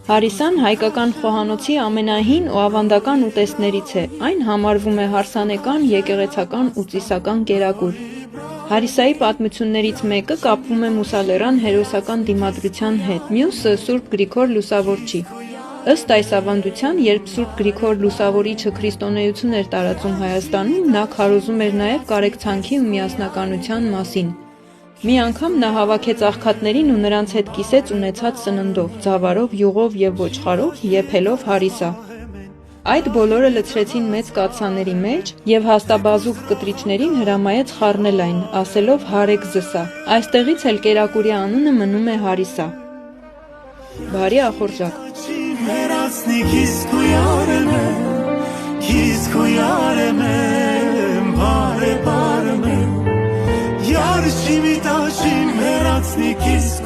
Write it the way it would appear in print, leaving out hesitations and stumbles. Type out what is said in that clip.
Հարիսան հայկական խոհանոցի ամենահին ու ավանդական ուտեստներից է, այն համարվում է հարսանեկան, եկեղեցական ու ծիսական կերակուր։ Հարիսայի պատմություններից մեկը կապվում է Մուսալերան հերոսական դիմադրության հետ, մյուսը Սուրբ Գրիգոր Լուսավորչի։ Ըստ այս ավանդության, երբ Սուրբ Գրիգոր Լուսավորիչը քրիստոնեություն էր տարածում Հայաստանում, նա քարոզում էր նաև կարեկցանքի ու միասնականության մասին։ Մի անգամ նա հավաքեց աղքատներին ու նրանց հետ կիսեց ունեցած սննդով, ձավարով, յուղով և ոչխարով, եփելով հարիսա։ Այդ բոլորը լցրեցին մեծ կաթսաների մեջ և հաստաբազուկ կտրիչներին հրամայեց խառնել այն, ասելով «հարեք զսա»։ Այստեղից էլ կերակուրի անունը մնում է հարիսա։ Բարի ախորժակ։ Yarışımı taşım her atsni kis